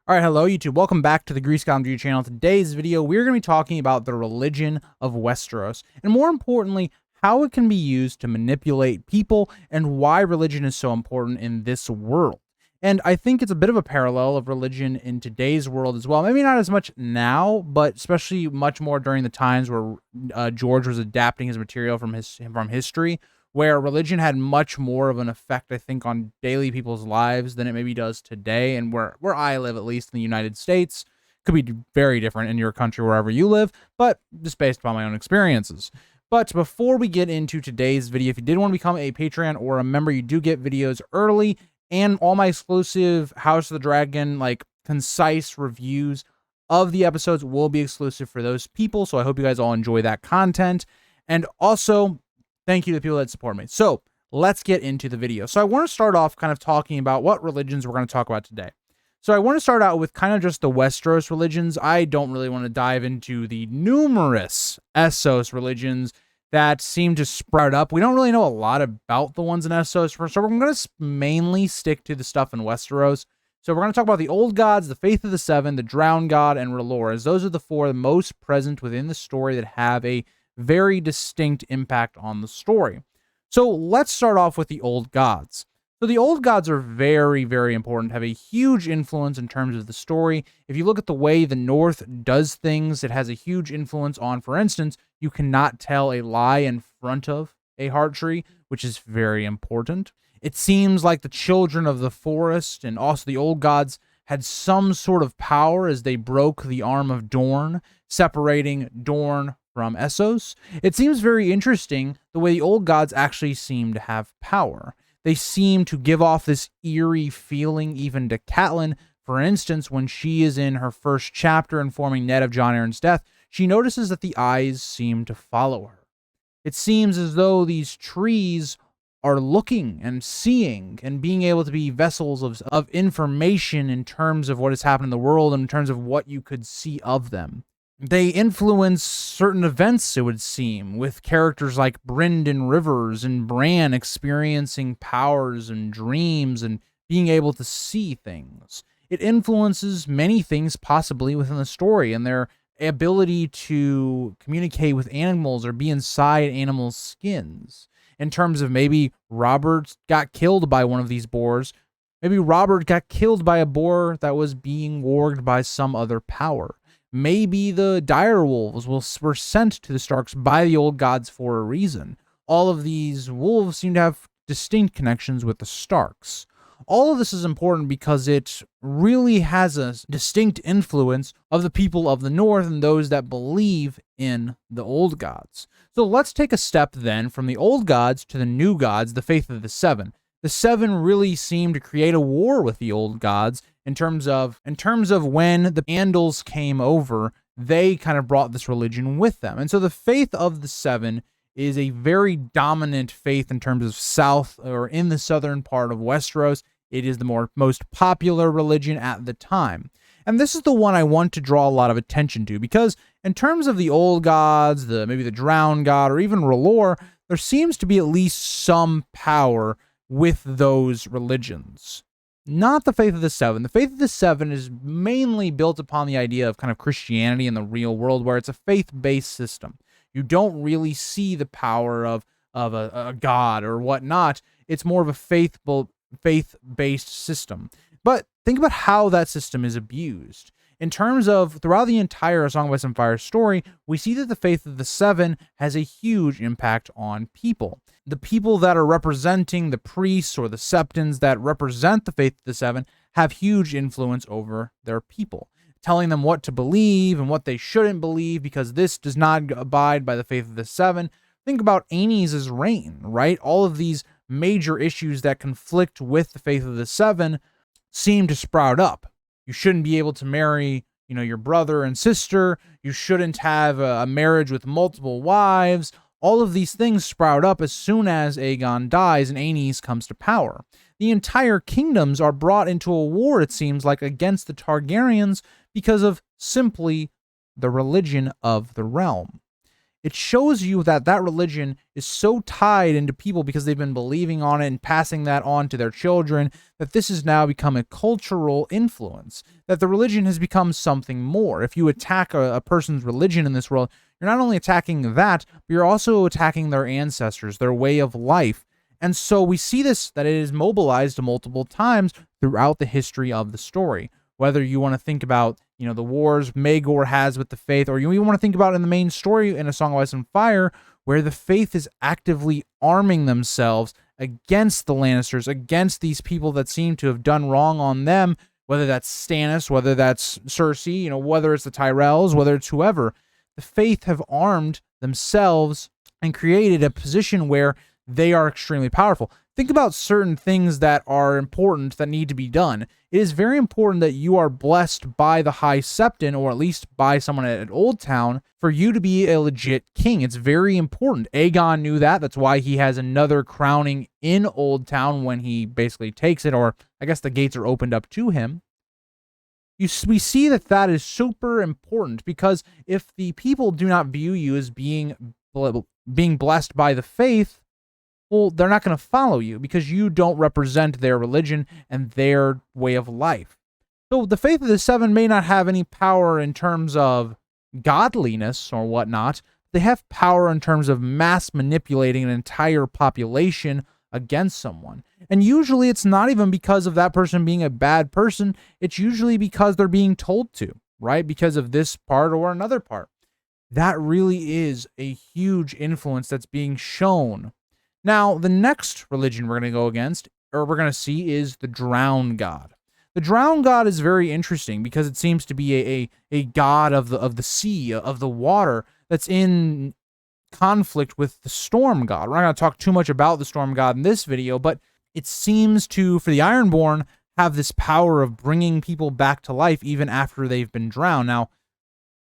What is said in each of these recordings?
All right, hello YouTube. Welcome back to the Grease Comedy channel. Today's video, we're going to be talking about the religion of Westeros, and more importantly, how it can be used to manipulate people and why religion is so important in this world. And I think it's a bit of a parallel of religion in today's world as well. Maybe not as much now, but especially much more during the times where George was adapting his material from history, where religion had much more of an effect, I think, on daily people's lives than it maybe does today. And where I live, at least in the United States, could be very different in your country, wherever you live, but just based upon my own experiences. But before we get into today's video, if you did want to become a Patreon or a member, you do get videos early and all my exclusive House of the Dragon, like concise reviews of the episodes will be exclusive for those people. So I hope you guys all enjoy that content. And also, thank you to the people that support me. So let's get into the video. So I want to start off kind of talking about what religions we're going to talk about today. So I want to start out with kind of just the Westeros religions. I don't really want to dive into the numerous Essos religions that seem to sprout up. We don't really know a lot about the ones in Essos, so we're going to mainly stick to the stuff in Westeros. So we're going to talk about the Old Gods, the Faith of the Seven, the Drowned God, and R'hllor, as those are the four most present within the story that have a very distinct impact on the story. So let's start off with the Old Gods. So the Old Gods are very, very important, have a huge influence in terms of the story. If you look at the way the North does things, it has a huge influence on, for instance, you cannot tell a lie in front of a heart tree, which is very important. It seems like the children of the forest and also the Old Gods had some sort of power as they broke the arm of Dorne, separating Dorne from Essos. It seems very interesting the way the Old Gods actually seem to have power. They seem to give off this eerie feeling even to Catelyn. For instance, when she is in her first chapter informing Ned of Jon Arryn's death, she notices that the eyes seem to follow her. It seems as though these trees are looking and seeing and being able to be vessels of information in terms of what has happened in the world and in terms of what you could see of them. They influence certain events, it would seem, with characters like Brynden Rivers and Bran experiencing powers and dreams and being able to see things. It influences many things possibly within the story and their ability to communicate with animals or be inside animals' skins. In terms of maybe Robert got killed by one of these boars, maybe Robert got killed by a boar that was being warged by some other power. Maybe the direwolves were sent to the Starks by the Old Gods for a reason. All of these wolves seem to have distinct connections with the Starks. All of this is important because it really has a distinct influence of the people of the North and those that believe in the Old Gods. So let's take a step then from the Old Gods to the New Gods, the Faith of the Seven. The Seven really seem to create a war with the Old Gods in terms of when the Andals came over, they kind of brought this religion with them. And so the Faith of the Seven is a very dominant faith in terms of south or in the southern part of Westeros. It is the most popular religion at the time. And this is the one I want to draw a lot of attention to because in terms of the Old Gods, maybe the Drowned God, or even R'hllor, there seems to be at least some power with those religions. Not the Faith of the Seven. The Faith of the Seven is mainly built upon the idea of kind of Christianity in the real world, where it's a faith-based system. You don't really see the power of a god or whatnot. It's more of a faith-based system. But think about how that system is abused. In terms of throughout the entire Song of Ice and Fire story, we see that the Faith of the Seven has a huge impact on people. The people that are representing the priests or the septons that represent the Faith of the Seven have huge influence over their people, telling them what to believe and what they shouldn't believe because this does not abide by the Faith of the Seven. Think about Aenys' reign, right? All of these major issues that conflict with the Faith of the Seven seem to sprout up. You shouldn't be able to marry, your brother and sister. You shouldn't have a marriage with multiple wives. All of these things sprout up as soon as Aegon dies and Aenys comes to power. The entire kingdoms are brought into a war, it seems like, against the Targaryens because of simply the religion of the realm. it shows you that that religion is so tied into people because they've been believing on it and passing that on to their children, that this has now become a cultural influence, that the religion has become something more. If you attack a person's religion in this world, you're not only attacking that, but you're also attacking their ancestors, their way of life. And so we see this, that it is mobilized multiple times throughout the history of the story. Whether you want to think about, the wars Maegor has with the faith, or you even want to think about in the main story in A Song of Ice and Fire, where the faith is actively arming themselves against the Lannisters, against these people that seem to have done wrong on them, whether that's Stannis, whether that's Cersei, whether it's the Tyrells, whether it's whoever. The faith have armed themselves and created a position where they are extremely powerful. Think about certain things that are important that need to be done. It is very important that you are blessed by the High Septon, or at least by someone at Old Town, for you to be a legit king. It's very important. Aegon knew that. That's why he has another crowning in Old Town when he basically takes it, or I guess the gates are opened up to him. We see that is super important, because if the people do not view you as being blessed by the faith, well, they're not going to follow you because you don't represent their religion and their way of life. So the faith of the Seven may not have any power in terms of godliness or whatnot. They have power in terms of mass manipulating an entire population against someone. And usually it's not even because of that person being a bad person. It's usually because they're being told to, right? Because of this part or another part. That really is a huge influence that's being shown. Now, the next religion we're going to go against, or we're going to see, is the Drowned God. The Drowned God is very interesting because it seems to be a god of the sea, of the water, that's in conflict with the Storm God. We're not going to talk too much about the Storm God in this video, but it seems to, for the Ironborn, have this power of bringing people back to life even after they've been drowned. Now,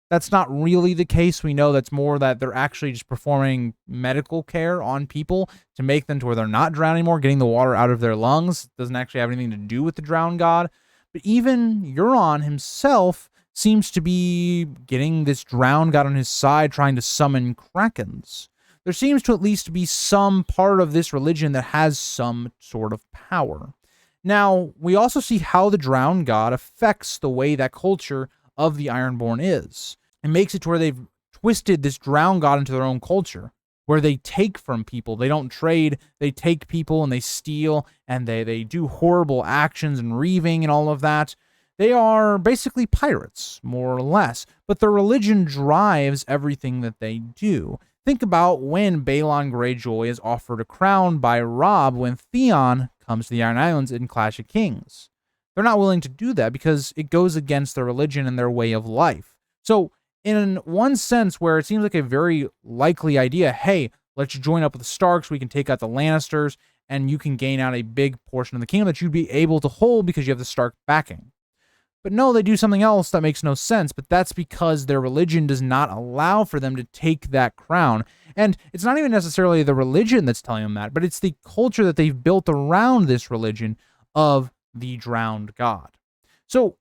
that's not really the case. We know that's more that they're actually just performing medical care on people to make them to where they're not drowned anymore, getting the water out of their lungs. It doesn't actually have anything to do with the Drowned God. But even Euron himself seems to be getting this Drowned God on his side, trying to summon Krakens. There seems to at least be some part of this religion that has some sort of power. Now, we also see how the Drowned God affects the way that culture of the Ironborn is. It makes it to where they've twisted this Drowned God into their own culture, where they take from people. They don't trade. They take people and they steal, and they do horrible actions and reaving and all of that. They are basically pirates, more or less, but their religion drives everything that they do. Think about when Balon Greyjoy is offered a crown by Robb when Theon comes to the Iron Islands in Clash of Kings. They're not willing to do that because it goes against their religion and their way of life. So in one sense, where it seems like a very likely idea, hey, let's join up with the Starks, we can take out the Lannisters, and you can gain out a big portion of the kingdom that you'd be able to hold because you have the Stark backing. But no, they do something else that makes no sense, but that's because their religion does not allow for them to take that crown. And it's not even necessarily the religion that's telling them that, but it's the culture that they've built around this religion of the Drowned God. So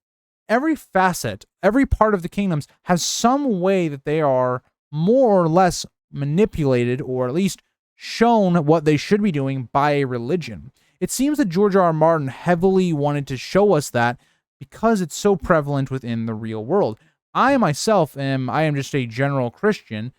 every facet, every part of the kingdoms has some way that they are more or less manipulated, or at least shown what they should be doing by a religion. It seems that George R.R. Martin heavily wanted to show us that because it's so prevalent within the real world. I myself am just a general Christian,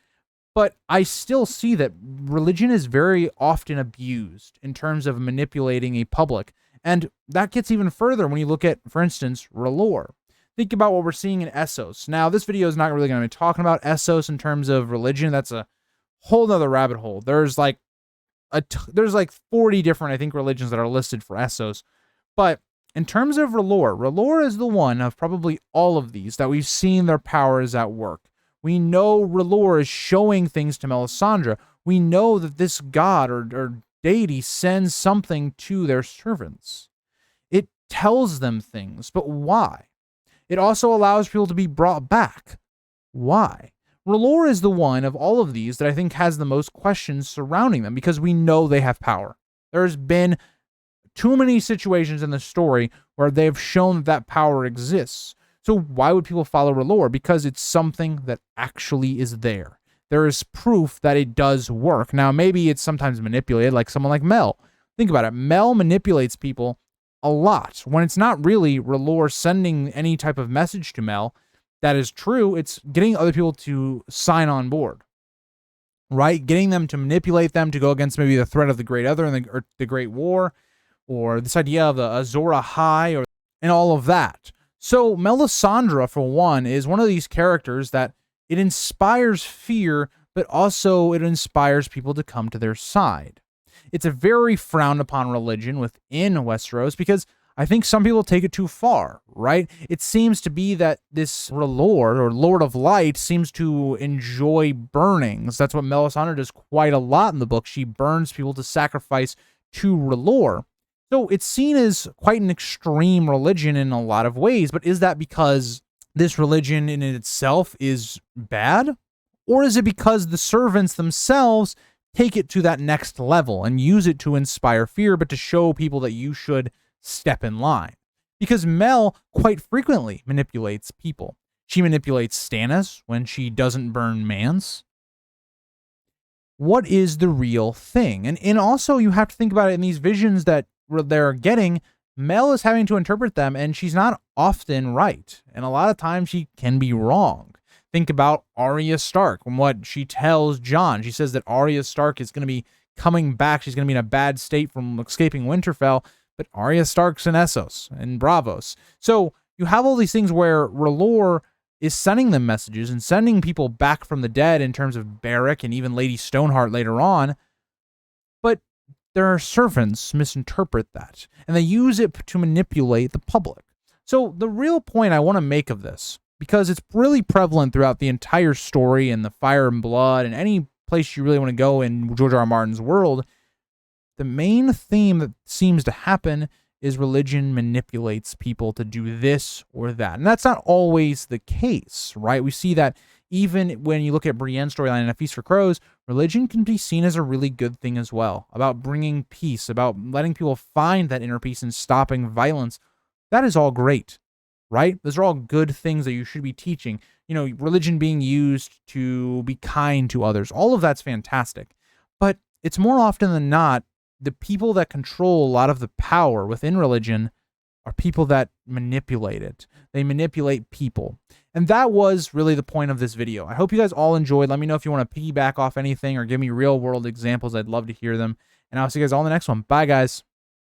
but I still see that religion is very often abused in terms of manipulating a public. And that gets even further when you look at, for instance, R'hllor. Think about what we're seeing in Essos. Now, this video is not really going to be talking about Essos in terms of religion. That's a whole nother rabbit hole. There's like 40 different, I think, religions that are listed for Essos. But in terms of R'hllor is the one of probably all of these that we've seen their powers at work. We know R'hllor is showing things to Melisandre. We know that this god or deity sends something to their servants. It tells them things, but why? It also allows people to be brought back. Why? R'hllor is the one of all of these that I think has the most questions surrounding them because we know they have power. There's been too many situations in the story where they've shown that that power exists. So why would people follow R'hllor? Because it's something that actually is there. there is proof that it does work. Now, maybe it's sometimes manipulated, like someone like Mel. Think about it. Mel manipulates people a lot when it's not really R'hllor sending any type of message to Mel that is true. It's getting other people to sign on board, right? Getting them to manipulate them to go against maybe the threat of the Great Other and the Great War, or this idea of the Azor Ahai, and all of that. So Melisandre, for one, is one of these characters that it inspires fear, but also it inspires people to come to their side. It's a very frowned upon religion within Westeros because I think some people take it too far, right? It seems to be that this R'hllor, or Lord of Light, seems to enjoy burnings. That's what Melisandre does quite a lot in the book. She burns people to sacrifice to R'hllor. So it's seen as quite an extreme religion in a lot of ways, but is that because this religion in itself is bad? Or is it because the servants themselves take it to that next level and use it to inspire fear, but to show people that you should step in line? Because Mel quite frequently manipulates people. She manipulates Stannis when she doesn't burn Mance. What is the real thing? And also you have to think about it in these visions that they're getting. Mel is having to interpret them, and she's not often right. And a lot of times she can be wrong. Think about Arya Stark and what she tells Jon. She says that Arya Stark is going to be coming back. She's going to be in a bad state from escaping Winterfell. But Arya Stark's in Essos and Bravos. So you have all these things where R'hllor is sending them messages and sending people back from the dead in terms of Beric and even Lady Stoneheart later on. But their servants misinterpret that, and they use it to manipulate the public. So the real point I want to make of this, because it's really prevalent throughout the entire story and the Fire and Blood and any place you really want to go in George R. R. Martin's world, the main theme that seems to happen is religion manipulates people to do this or that. And that's not always the case, right? We see that even when you look at Brienne's storyline in A Feast for Crows, religion can be seen as a really good thing as well, about bringing peace, about letting people find that inner peace and stopping violence. That is all great, right? Those are all good things that you should be teaching. You know, religion being used to be kind to others. All of that's fantastic. But it's more often than not, the people that control a lot of the power within religion are people that manipulate it. They manipulate people. And that was really the point of this video. I hope you guys all enjoyed. Let me know if you want to piggyback off anything or give me real world examples. I'd love to hear them. And I'll see you guys all in the next one. Bye, guys.